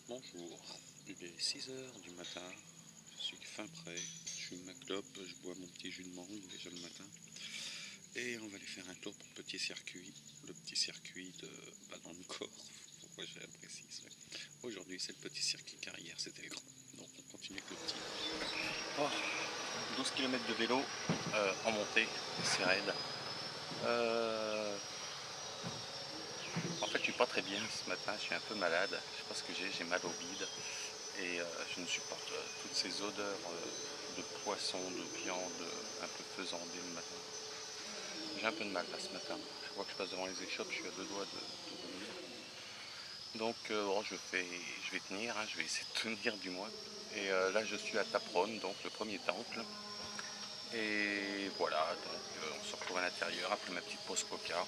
Bonjour, il est 6 heures du matin, je suis fin prêt, je fume ma clope, je bois mon petit jus de mangue déjà le matin et on va aller faire un tour pour le petit circuit de dans le corps, pourquoi je précise. Ouais. Aujourd'hui c'est le petit circuit car hier c'était le grand, donc on continue avec le petit. Oh, 12 km de vélo en montée, c'est raide. En fait je suis pas très bien ce matin, je suis un peu malade, je sais pas ce que j'ai mal au bide. Et je ne supporte toutes ces odeurs de poisson, de viande, un peu faisandée le matin. J'ai un peu de mal là ce matin. Je vois que je passe devant les échoppes, je suis à deux doigts de vomir. Donc bon, je vais tenir, hein, je vais essayer de tenir du moins. Et là je suis à Tapron, donc le premier temple. Et voilà, donc on se retrouve à l'intérieur après ma petite pause coca.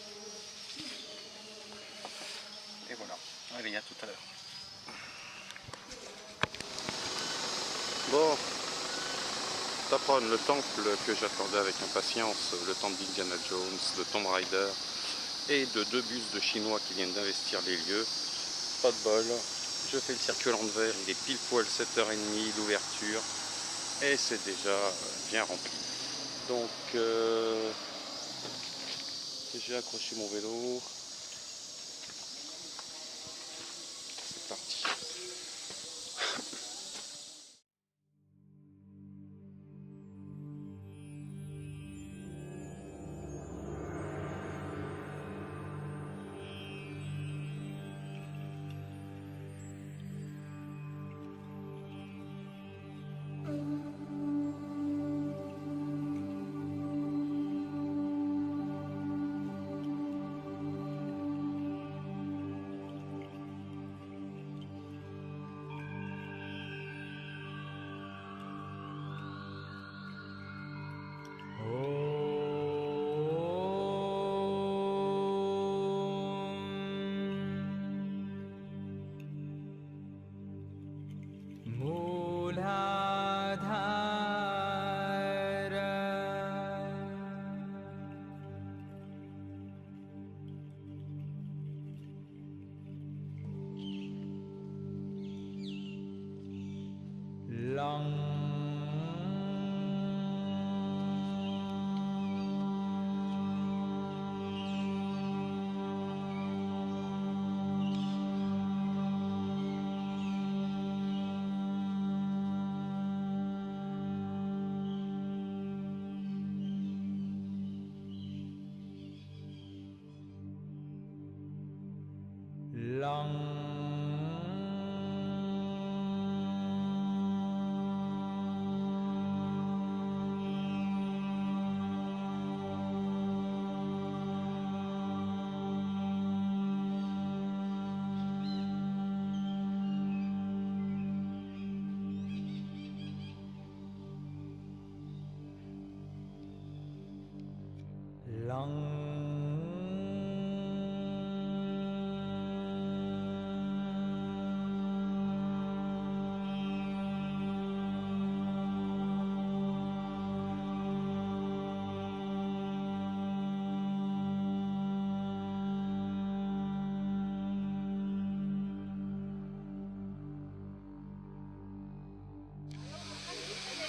Et voilà, allez, à tout à l'heure. Bon, Tapron, le temple que j'attendais avec impatience, le temple d'Indiana Jones, de Tomb Raider et de deux bus de Chinois qui viennent d'investir les lieux. Pas de bol, je fais le circuit à l'envers, il est pile poil 7h30 d'ouverture et c'est déjà bien rempli. Donc j'ai accroché mon vélo, c'est parti.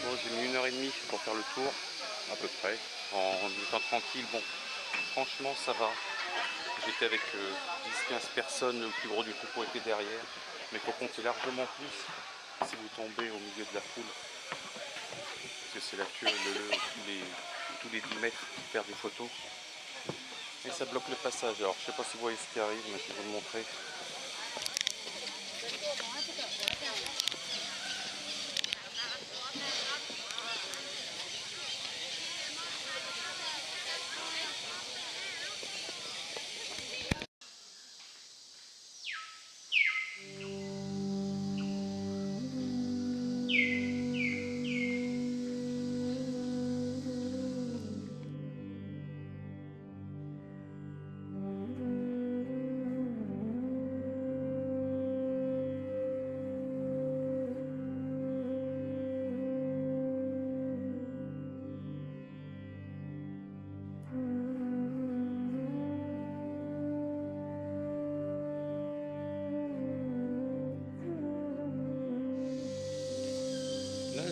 Bon, j'ai mis 1h30 pour faire le tour, à peu près, en étant tranquille. Bon, franchement, ça va. J'étais avec 10-15 personnes, le plus gros du troupeau était derrière. Mais il faut compter largement plus si vous tombez au milieu de la foule. Parce que c'est la queue, tous les 10 mètres pour faire des photos. Et ça bloque le passage. Alors, je ne sais pas si vous voyez ce qui arrive, mais je vais vous le montrer.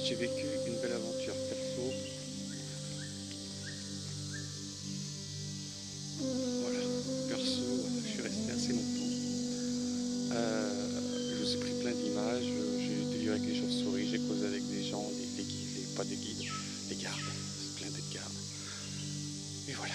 j'ai vécu une belle aventure perso. Voilà, perso, je suis resté assez longtemps. Je vous ai pris plein d'images, j'ai déliré avec les chauves-souris, j'ai causé avec des gens, les guides, pas des guides, les gardes, c'est plein de gardes. Et voilà.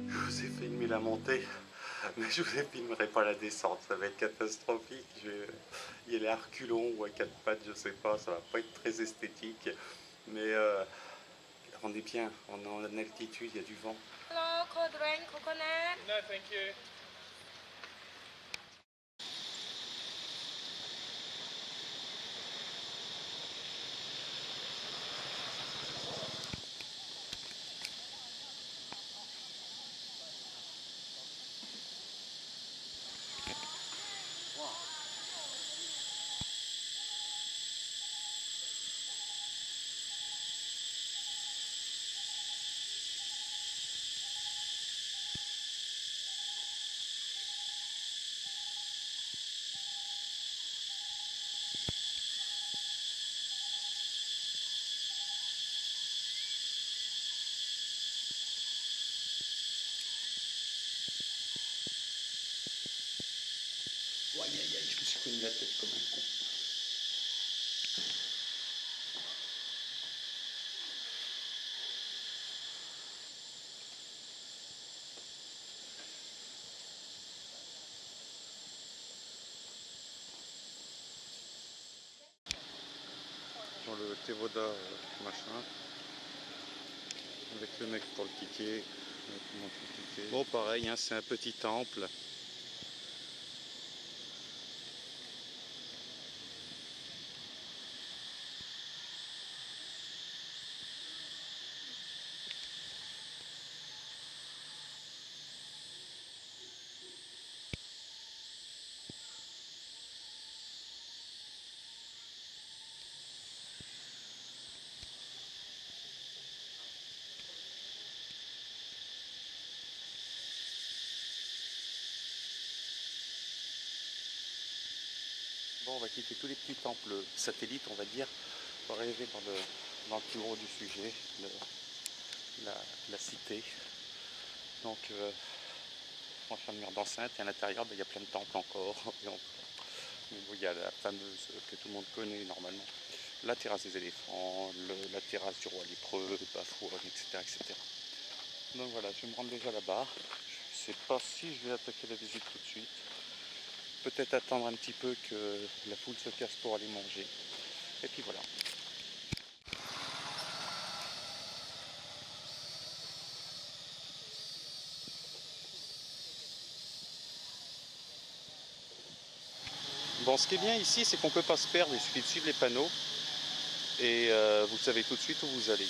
Je vous ai filmé la montée, mais je vous filmerai pas la descente, ça va être catastrophique. Il y a les reculons ou à quatre pattes, je sais pas, ça va pas être très esthétique, mais on est bien, on est en altitude, il y a du vent. Hello, cold rain, coconut. No, thank you. Aïe aïe aïe, je me suis cogné la tête comme un con. Dans le Tevoda machin, avec le mec pour le ticket. Bon pareil, hein, c'est un petit temple. Bon, on va quitter tous les petits temples satellites, on va dire, pour arriver dans le plus gros du sujet, la cité. Donc, on va faire une mur d'enceinte et à l'intérieur, il y a plein de temples encore. Mais bon, il y a la fameuse que tout le monde connaît normalement, la terrasse des éléphants, la terrasse du roi lépreux, Bafouane, etc., etc. Donc voilà, je vais me rendre déjà là-bas. Je ne sais pas si je vais attaquer la visite tout de suite. Peut-être attendre un petit peu que la foule se casse pour aller manger. Et puis voilà. Bon, ce qui est bien ici, c'est qu'on ne peut pas se perdre. Il suffit de suivre les panneaux et vous savez tout de suite où vous allez.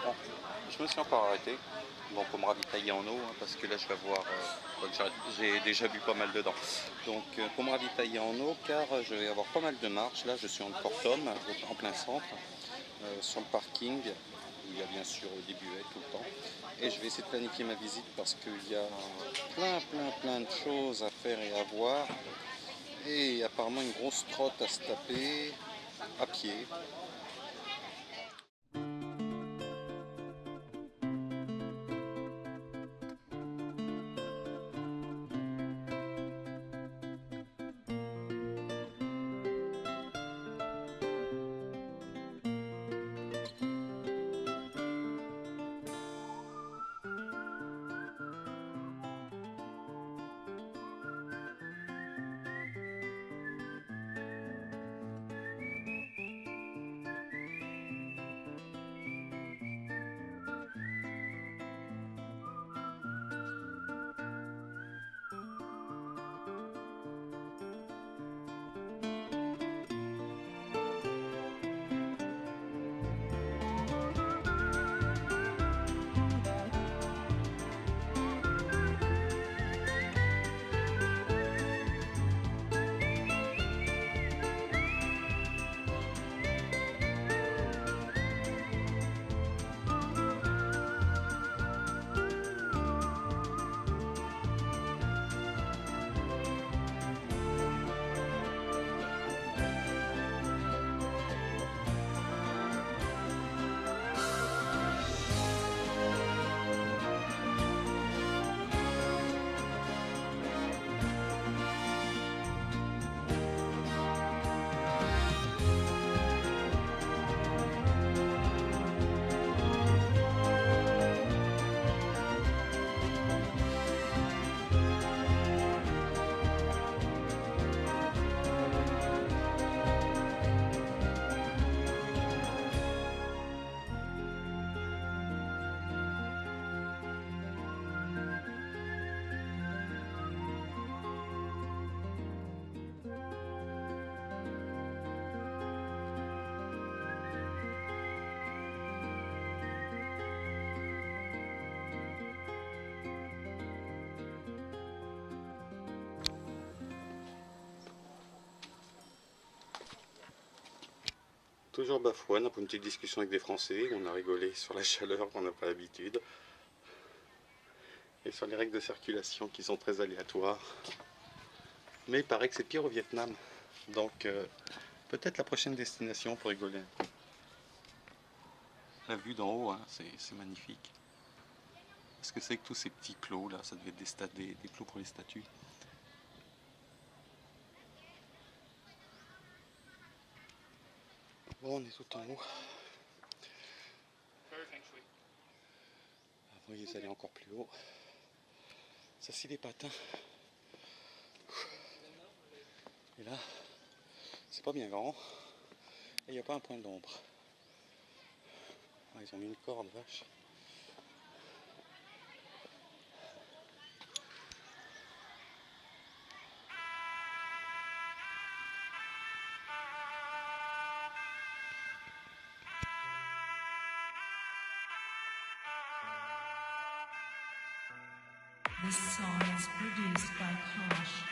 Bon, je me suis encore arrêté. Bon, pour me ravitailler en eau, hein, parce que là je vais avoir, j'ai déjà bu pas mal dedans. Donc pour me ravitailler en eau, car je vais avoir pas mal de marches. Là je suis en Cortom, en plein centre, sur le parking. où il y a bien sûr des buvets tout le temps. Et je vais essayer de planifier ma visite parce qu'il y a plein de choses à faire et à voir. Et apparemment une grosse trotte à se taper à pied. Toujours bafouane, pour une petite discussion avec des Français, on a rigolé sur la chaleur qu'on n'a pas l'habitude. Et sur les règles de circulation qui sont très aléatoires. Mais il paraît que c'est pire au Vietnam. Donc peut-être la prochaine destination pour rigoler un peu. La vue d'en haut, hein, c'est magnifique. Est-ce que c'est que tous ces petits clos là, ça devait être des clos pour les statues. Bon, on est tout en haut. Vous voyez, vous allez encore plus haut. Ça, c'est des patins. Et là, c'est pas bien grand. Et il n'y a pas un point d'ombre. Ah, ils ont mis une corde, vache. This song is produced by Kosh.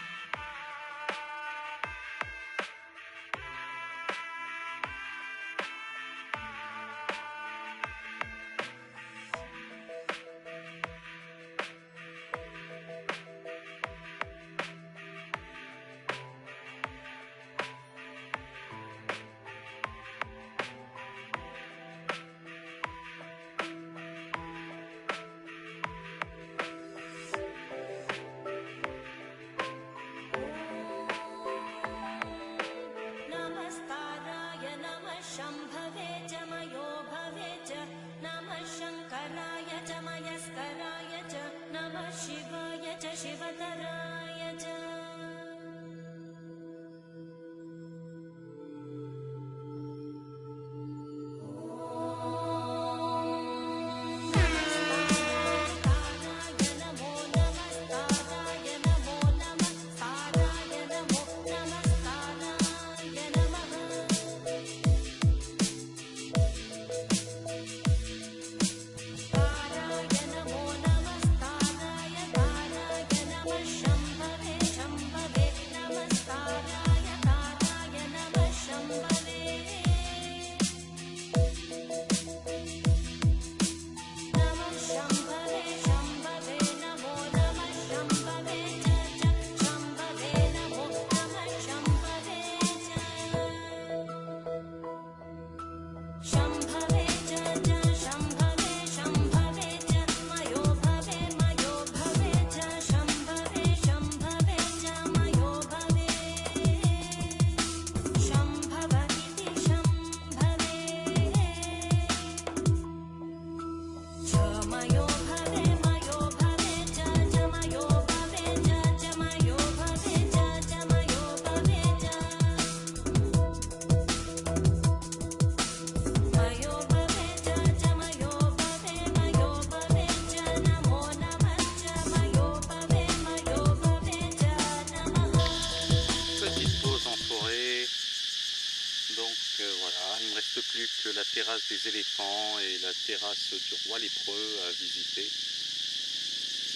la terrasse des éléphants et la terrasse du roi lépreux à visiter.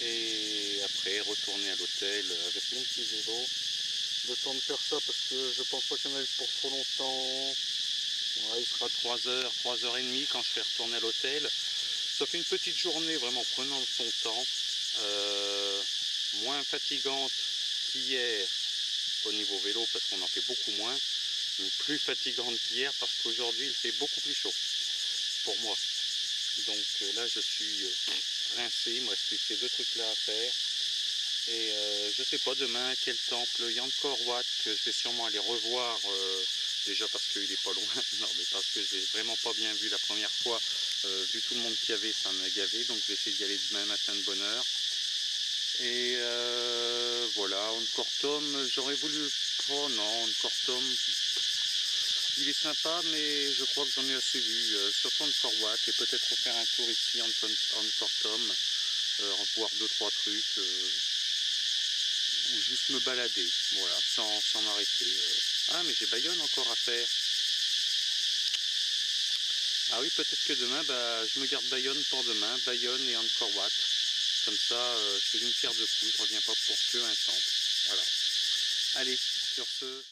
Et après retourner à l'hôtel avec mon petit vélo. Le temps de faire ça parce que je pense pas qu'il y en ait pour trop longtemps. Ouais, il sera 3h, 3h30 quand je vais retourner à l'hôtel. Ça fait une petite journée vraiment prenant son temps. Moins fatigante qu'hier au niveau vélo parce qu'on en fait beaucoup moins. Mais plus fatigante qu'hier parce qu'aujourd'hui il fait beaucoup plus chaud pour moi. Donc là je suis rincé, il me reste plus que ces 2 trucs là à faire. Et je sais pas demain quel temple, Angkor Wat, que je vais sûrement aller revoir, déjà parce qu'il est pas loin, non mais parce que je l'ai vraiment pas bien vu la première fois, vu tout le monde qu'il y avait, ça m'a gavé, donc je vais essayer d'y aller demain matin de bonne heure. Et voilà, Angkor Thom, j'aurais voulu, oh non, Angkor Thom, il est sympa, mais je crois que j'en ai assez vu, surtout Angkor Wat, et peut-être refaire un tour ici en Angkor Thom, voir 2-3 trucs, ou juste me balader, voilà, sans m'arrêter. Ah, mais j'ai Bayonne encore à faire. Ah oui, peut-être que demain, bah, je me garde Bayonne pour demain, Bayonne et Angkor Wat. Comme ça, je fais une pierre deux coups, je reviens pas pour que un temple. Voilà. Allez, sur ce...